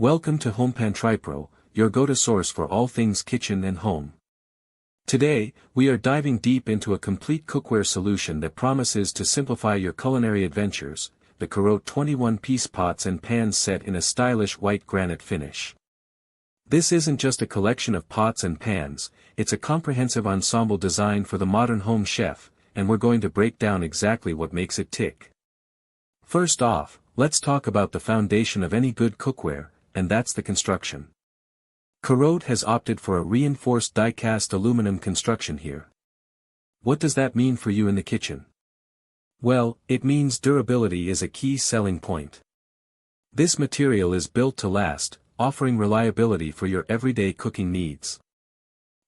Welcome to HomePantryPro, your go-to source for all things kitchen and home. Today, we are diving deep into a complete cookware solution that promises to simplify your culinary adventures, the CAROTE 21-piece pots and pans set in a stylish white granite finish. This isn't just a collection of pots and pans, it's a comprehensive ensemble designed for the modern home chef, and we're going to break down exactly what makes it tick. First off, let's talk about the foundation of any good cookware, and that's the construction. CAROTE has opted for a reinforced die-cast aluminum construction here. What does that mean for you in the kitchen? Well, it means durability is a key selling point. This material is built to last, offering reliability for your everyday cooking needs.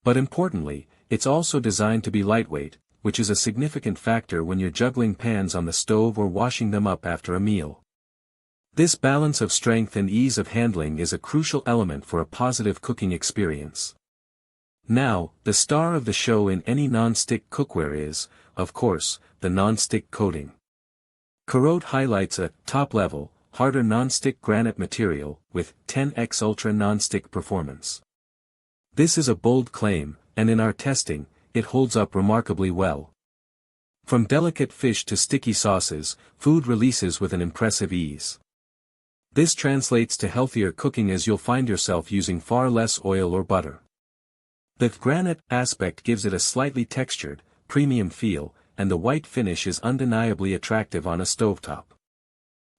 But importantly, it's also designed to be lightweight, which is a significant factor when you're juggling pans on the stove or washing them up after a meal. This balance of strength and ease of handling is a crucial element for a positive cooking experience. Now, the star of the show in any non-stick cookware is, of course, the non-stick coating. CAROTE highlights a top-level, harder non-stick granite material with 10x Ultra non-stick performance. This is a bold claim, and in our testing, it holds up remarkably well. From delicate fish to sticky sauces, food releases with an impressive ease. This translates to healthier cooking as you'll find yourself using far less oil or butter. The granite aspect gives it a slightly textured, premium feel, and the white finish is undeniably attractive on a stovetop.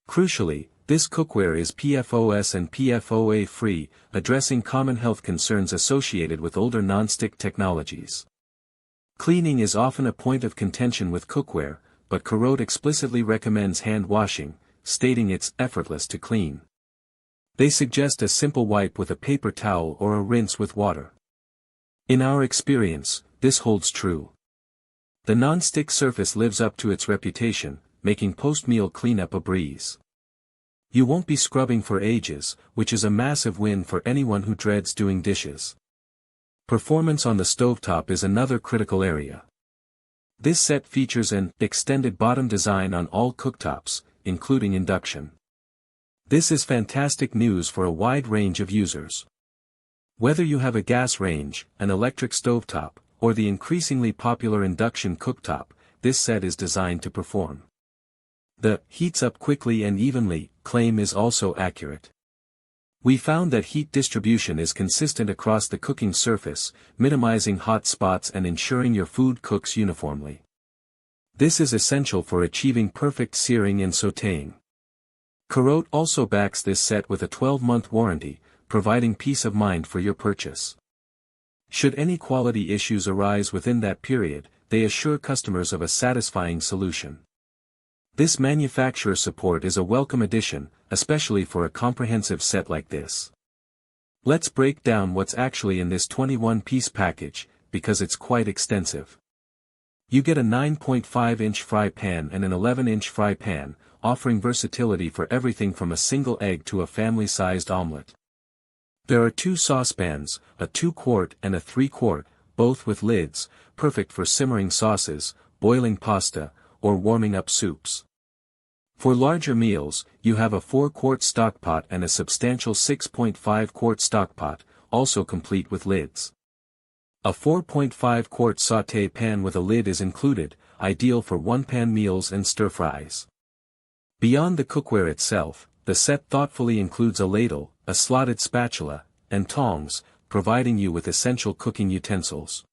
Crucially, this cookware is PFOS and PFOA-free, addressing common health concerns associated with older non-stick technologies. Cleaning is often a point of contention with cookware, but CAROTE explicitly recommends hand washing, stating it's effortless to clean. They suggest a simple wipe with a paper towel or a rinse with water. In our experience, this holds true. The non-stick surface lives up to its reputation, making post-meal cleanup a breeze. You won't be scrubbing for ages, which is a massive win for anyone who dreads doing dishes. Performance on the stovetop is another critical area. This set features an extended bottom design on all cooktops, including induction. This is fantastic news for a wide range of users. Whether you have a gas range, an electric stovetop, or the increasingly popular induction cooktop, this set is designed to perform. The heats up quickly and evenly claim is also accurate. We found that heat distribution is consistent across the cooking surface, minimizing hot spots and ensuring your food cooks uniformly. This is essential for achieving perfect searing and sautéing. CAROTE also backs this set with a 12-month warranty, providing peace of mind for your purchase. Should any quality issues arise within that period, they assure customers of a satisfying solution. This manufacturer support is a welcome addition, especially for a comprehensive set like this. Let's break down what's actually in this 21-piece package, because it's quite extensive. You get a 9.5-inch fry pan and an 11-inch fry pan, offering versatility for everything from a single egg to a family-sized omelet. There are two saucepans, a 2-quart and a 3-quart, both with lids, perfect for simmering sauces, boiling pasta, or warming up soups. For larger meals, you have a 4-quart stockpot and a substantial 6.5-quart stockpot, also complete with lids. A 4.5-quart sauté pan with a lid is included, ideal for one-pan meals and stir-fries. Beyond the cookware itself, the set thoughtfully includes a ladle, a slotted spatula, and tongs, providing you with essential cooking utensils.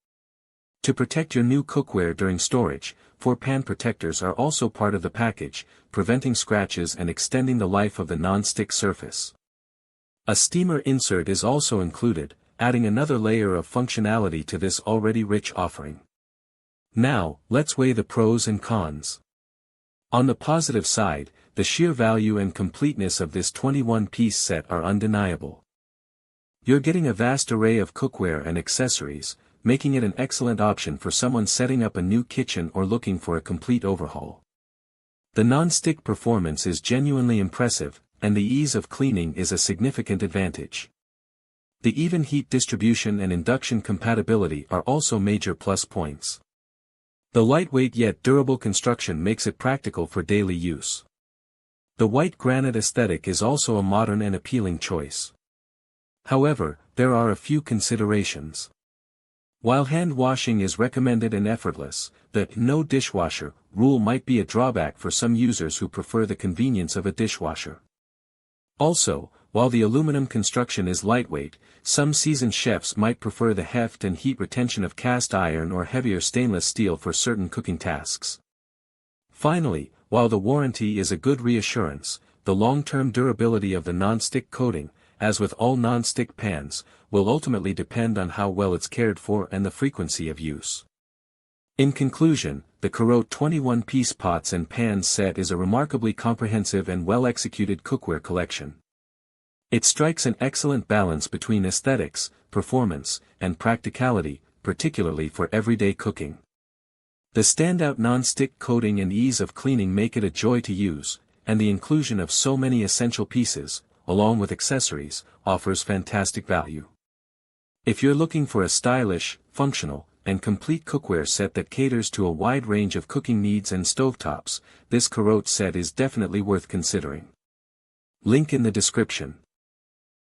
To protect your new cookware during storage, 4 pan protectors are also part of the package, preventing scratches and extending the life of the non-stick surface. A steamer insert is also included, adding another layer of functionality to this already rich offering. Now, let's weigh the pros and cons. On the positive side, the sheer value and completeness of this 21-piece set are undeniable. You're getting a vast array of cookware and accessories, making it an excellent option for someone setting up a new kitchen or looking for a complete overhaul. The non-stick performance is genuinely impressive, and the ease of cleaning is a significant advantage. The even heat distribution and induction compatibility are also major plus points. The lightweight yet durable construction makes it practical for daily use. The white granite aesthetic is also a modern and appealing choice. However, there are a few considerations. While hand washing is recommended and effortless, the "no dishwasher" rule might be a drawback for some users who prefer the convenience of a dishwasher. Also, while the aluminum construction is lightweight, some seasoned chefs might prefer the heft and heat retention of cast iron or heavier stainless steel for certain cooking tasks. Finally, while the warranty is a good reassurance, the long-term durability of the nonstick coating, as with all nonstick pans, will ultimately depend on how well it's cared for and the frequency of use. In conclusion, the CAROTE 21-piece pots and pans set is a remarkably comprehensive and well-executed cookware collection. It strikes an excellent balance between aesthetics, performance, and practicality, particularly for everyday cooking. The standout non-stick coating and ease of cleaning make it a joy to use, and the inclusion of so many essential pieces, along with accessories, offers fantastic value. If you're looking for a stylish, functional, and complete cookware set that caters to a wide range of cooking needs and stovetops, this CAROTE set is definitely worth considering. Link in the description.